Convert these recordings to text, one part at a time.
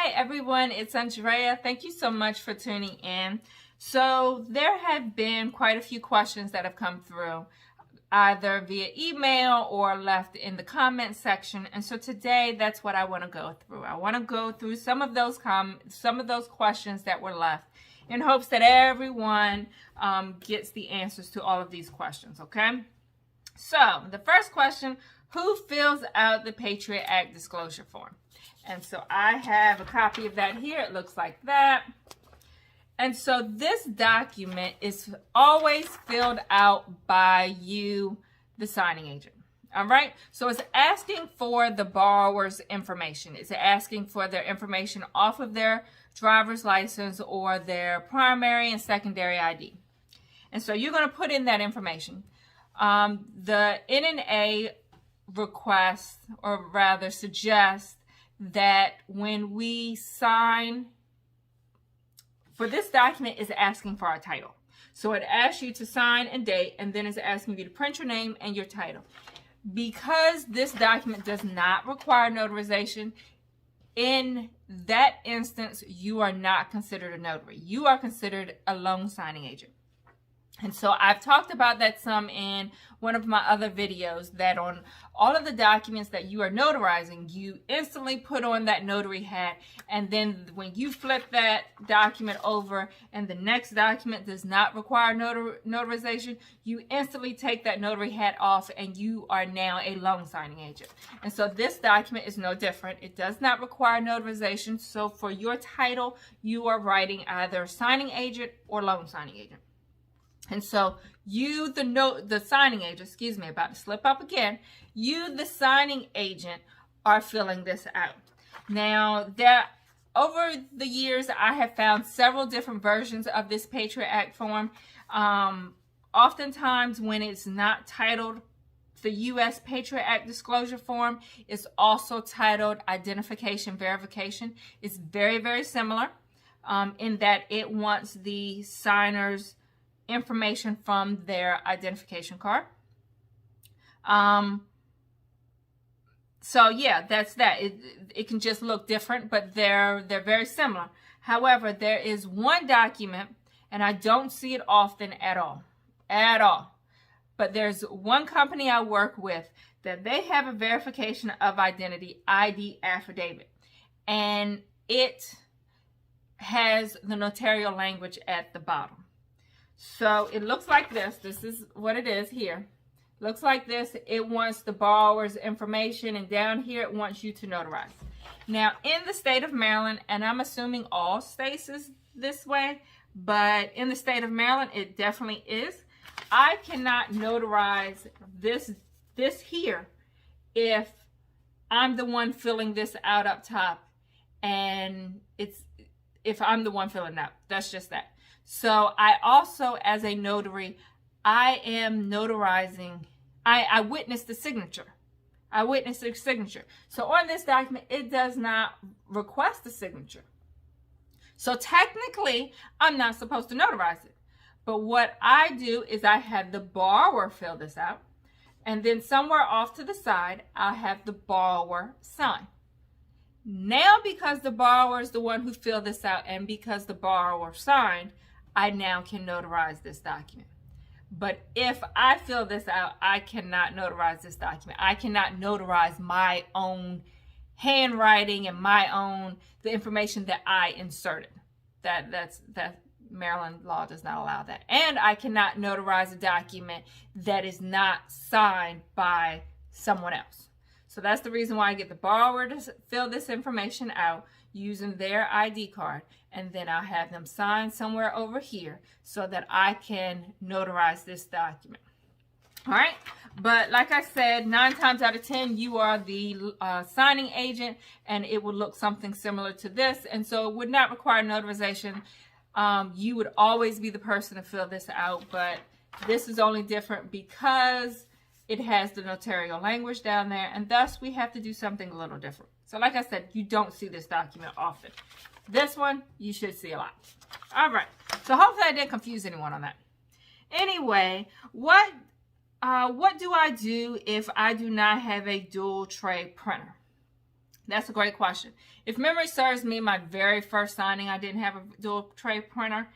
Hi everyone, it's Andrea. Thank you so much for tuning in. So there have been quite a few questions that have come through either via email or left in the comment section. And so today that's what I want to go through. I want to go through some of those questions that were left in hopes that everyone gets the answers to all of these questions, okay? So the first question, who fills out the Patriot Act disclosure form? And so I have a copy of that here. It looks like that. And so this document is always filled out by you, the signing agent. All right. So it's asking for the borrower's information. It's asking for their information off of their driver's license or their primary and secondary ID. And so you're going to put in that information. The NNA requests, or rather suggests, that when we sign for this document, is asking for our title. So it asks you to sign and date, and then it's asking you to print your name and your title. Because this document does not require notarization, in that instance, you are not considered a notary. You are considered a loan signing agent. And so I've talked about that some in one of my other videos, that on all of the documents that you are notarizing, you instantly put on that notary hat. And then when you flip that document over and the next document does not require notarization, you instantly take that notary hat off and you are now a loan signing agent. And so this document is no different. It does not require notarization. So for your title, you are writing either signing agent or loan signing agent. And so you, the signing agent, excuse me, about to slip up again, you, the signing agent, are filling this out. Now, over the years, I have found several different versions of this Patriot Act form. Oftentimes, when it's not titled the U.S. Patriot Act disclosure form, it's also titled identification verification. It's very, very similar in that it wants the signer's information from their identification card. So yeah, that's that. It can just look different, but they're very similar. However, there is one document, and I don't see it often at all. But there's one company I work with that they have a verification of identity ID affidavit, and it has the notarial language at the bottom. So it looks like this. This is what it is here. Looks like this. It wants the borrower's information, and down here it wants you to notarize. Now, in the state of Maryland, and I'm assuming all states is this way, but in the state of Maryland, it definitely is. I cannot notarize this here if I'm the one filling this out up top, and if I'm the one filling it out. That's just that. So I also, as a notary, I am notarizing. I witness the signature. I witness the signature. So on this document, it does not request the signature. So technically, I'm not supposed to notarize it. But what I do is I have the borrower fill this out. And then somewhere off to the side, I'll have the borrower sign. Now, because the borrower is the one who filled this out, and because the borrower signed, I now can notarize this document. But if I fill this out, I cannot notarize this document. I cannot notarize my own handwriting and the information that I inserted. That Maryland law does not allow that. And I cannot notarize a document that is not signed by someone else. So that's the reason why I get the borrower to fill this information out using their ID card, and then I'll have them sign somewhere over here so that I can notarize this document. All right, but like I said, 9 times out of 10, you are the signing agent, and it would look something similar to this, and so it would not require notarization. You would always be the person to fill this out, but this is only different because it has the notarial language down there, and thus we have to do something a little different. So like I said, you don't see this document often. This one, you should see a lot. All right, so hopefully I didn't confuse anyone on that. Anyway, what do I do if I do not have a dual tray printer? That's a great question. If memory serves me, my very first signing, I didn't have a dual tray printer,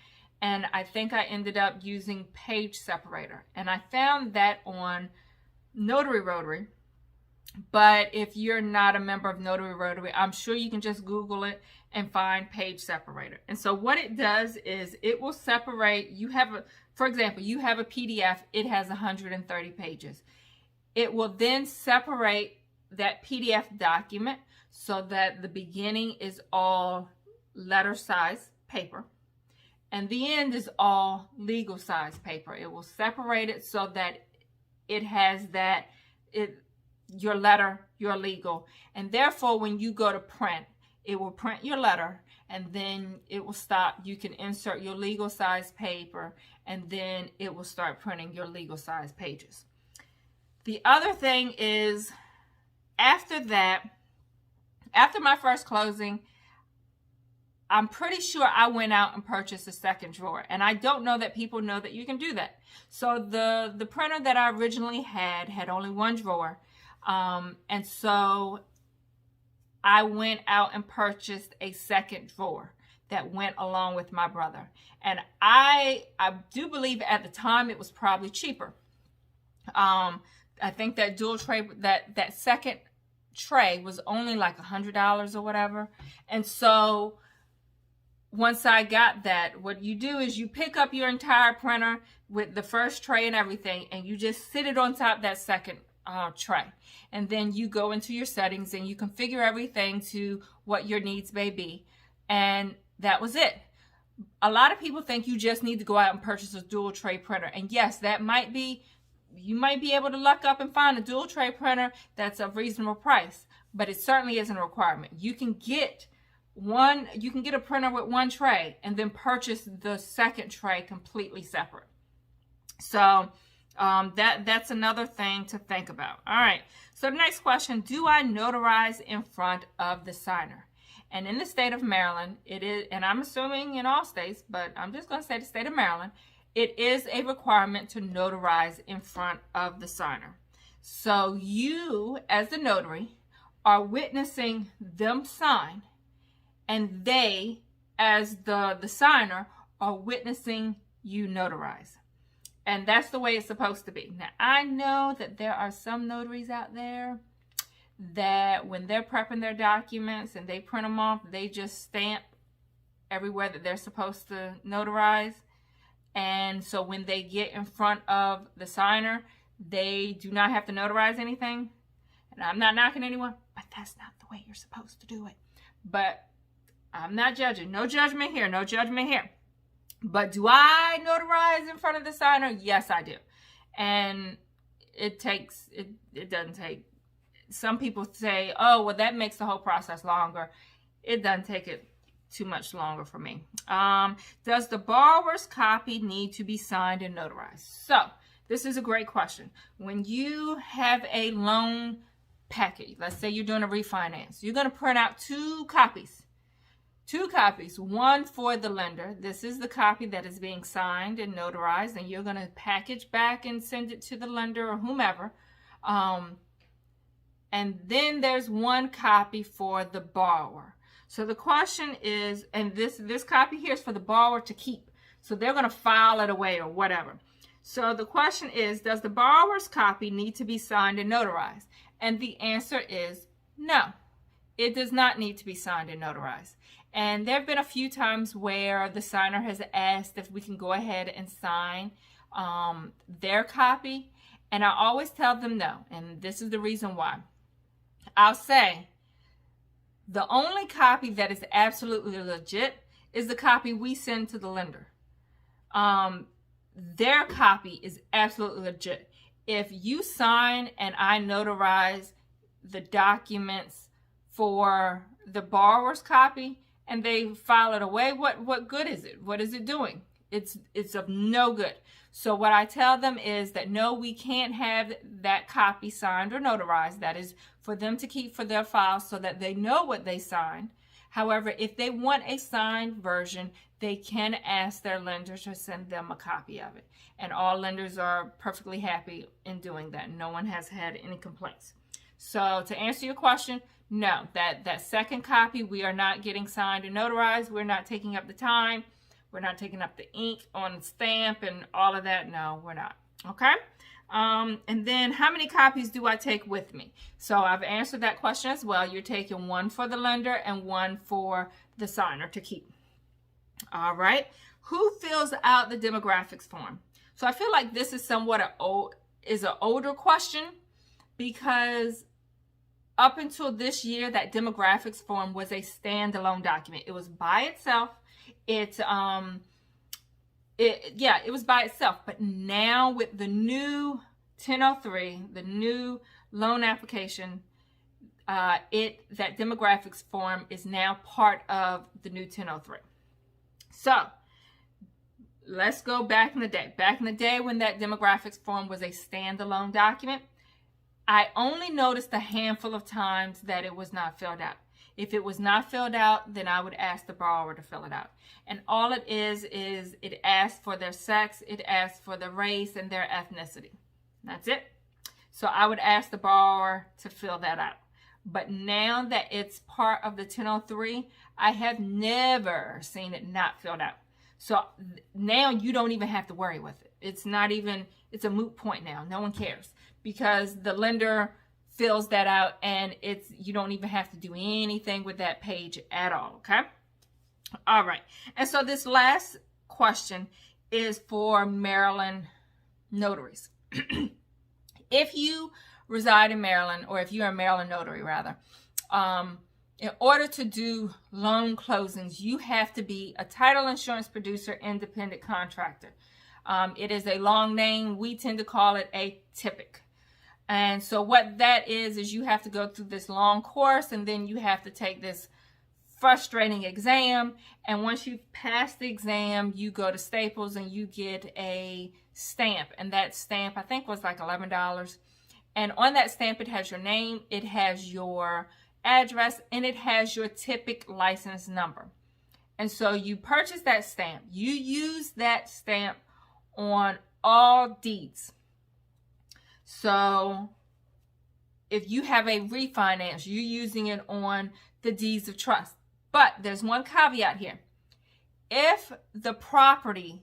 and I think I ended up using page separator, and I found that on Notary Rotary. But if you're not a member of Notary Rotary, I'm sure you can just Google it and find page separator. And so what it does is it will separate. For example, you have a PDF, it has 130 pages. It will then separate that PDF document so that the beginning is all letter size paper and the end is all legal size paper. It will separate it so that it has your letter, your legal, and therefore when you go to print, it will print your letter, and then it will stop. You can insert your legal size paper, and then it will start printing your legal size pages. The other thing is, after that, after my first closing, I'm pretty sure I went out and purchased a second drawer, and I don't know that people know that you can do that. So the printer that I originally had only one drawer, and so I went out and purchased a second drawer that went along with my brother. And I do believe at the time it was probably cheaper. I think that dual tray, that second tray was only like $100 or whatever. And so once I got that, what you do is you pick up your entire printer with the first tray and everything, and you just sit it on top of that second tray. And then you go into your settings and you configure everything to what your needs may be. And that was it. A lot of people think you just need to go out and purchase a dual tray printer. And yes, you might be able to luck up and find a dual tray printer that's a reasonable price, but it certainly isn't a requirement. You can get a printer with one tray and then purchase the second tray completely separate. So that's another thing to think about. All right. So the next question, do I notarize in front of the signer? And in the state of Maryland, it is, and I'm assuming in all states, but I'm just going to say the state of Maryland, it is a requirement to notarize in front of the signer. So you, as the notary, are witnessing them sign, and they, as the signer, are witnessing you notarize. And that's the way it's supposed to be. Now, I know that there are some notaries out there that when they're prepping their documents and they print them off, they just stamp everywhere that they're supposed to notarize. And so when they get in front of the signer, they do not have to notarize anything. And I'm not knocking anyone, but that's not the way you're supposed to do it. But I'm not judging. No judgment here. No judgment here. But do I notarize in front of the signer? Yes, I do. And it doesn't take, some people say, oh, well, that makes the whole process longer. It doesn't take it too much longer for me. Does the borrower's copy need to be signed and notarized? So this is a great question. When you have a loan package, let's say you're doing a refinance, you're going to print out two copies, one for the lender. This is the copy that is being signed and notarized, and you're going to package back and send it to the lender or whomever. And then there's one copy for the borrower. So the question is, and this copy here is for the borrower to keep. So they're going to file it away or whatever. So the question is, does the borrower's copy need to be signed and notarized? And the answer is no. It does not need to be signed and notarized. And there have been a few times where the signer has asked if we can go ahead and sign their copy. And I always tell them no. And this is the reason why. I'll say the only copy that is absolutely legit is the copy we send to the lender. Their copy is absolutely legit. If you sign and I notarize the documents for the borrower's copy and they file it away, what good is it? What is it doing? It's of no good. So what I tell them is that no, we can't have that copy signed or notarized. That is for them to keep for their files so that they know what they signed. However, if they want a signed version, they can ask their lender to send them a copy of it. And all lenders are perfectly happy in doing that. No one has had any complaints. So to answer your question, No, that second copy, we are not getting signed and notarized. We're not taking up the time. We're not taking up the ink on the stamp and all of that. No, we're not. Okay. And then how many copies do I take with me? So I've answered that question as well. You're taking one for the lender and one for the signer to keep. All right. Who fills out the demographics form? So I feel like this is somewhat an older question, because up until this year, that demographics form was a standalone document. It was by itself. It was by itself. But now with the new 1003, the new loan application, that demographics form is now part of the new 1003. So let's go back in the day. Back in the day when that demographics form was a standalone document, I only noticed a handful of times that it was not filled out. If it was not filled out, then I would ask the borrower to fill it out. And all it is it asks for their sex, it asks for their race and their ethnicity. That's it. So I would ask the borrower to fill that out. But now that it's part of the 1003, I have never seen it not filled out. So now you don't even have to worry with it. It's a moot point now. No one cares, because the lender fills that out, and you don't even have to do anything with that page at all. Okay. All right. And so this last question is for Maryland notaries. If you reside in Maryland, or if you're a Maryland notary rather, in order to do loan closings, you have to be a title insurance producer independent contractor. It is a long name. We tend to call it a TIPIC. And so what that is you have to go through this long course, and then you have to take this frustrating exam. And once you pass the exam, you go to Staples and you get a stamp. And that stamp, I think, was like $11. And on that stamp, it has your name, it has your address, and it has your TIPIC license number. And so you purchase that stamp. You use that stamp on all deeds. So if you have a refinance, you're using it on the deeds of trust. But there's one caveat here. If the property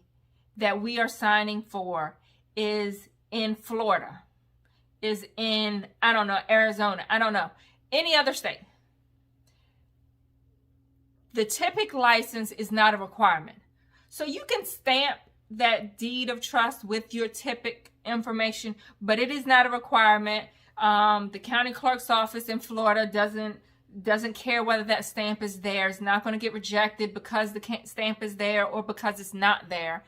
that we are signing for is in Florida, is in, I don't know, Arizona, I don't know, any other state, the TIPIC license is not a requirement. So you can stamp that deed of trust with your TIPIC information, but it is not a requirement. The county clerk's office in Florida doesn't care whether that stamp is there. It's not going to get rejected because the stamp is there or because it's not there.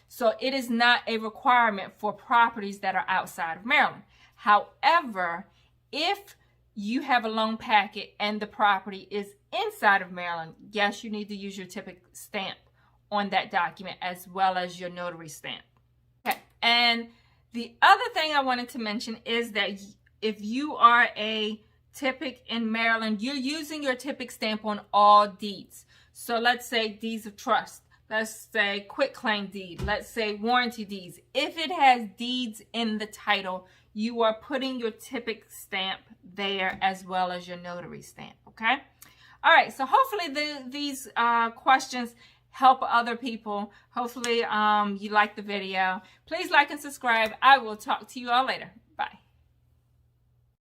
So it is not a requirement for properties that are outside of Maryland. However, if you have a loan packet and the property is inside of Maryland, yes, you need to use your TIPIC stamp on that document as well as your notary stamp. Okay, and the other thing I wanted to mention is that if you are a TIPIC in Maryland, you're using your TIPIC stamp on all deeds. So let's say deeds of trust, let's say quitclaim deed, let's say warranty deeds. If it has deeds in the title, you are putting your TIPIC stamp there as well as your notary stamp. Okay. All right. So hopefully these questions help other people. Hopefully you like the video. Please like and subscribe. I will talk to you all later.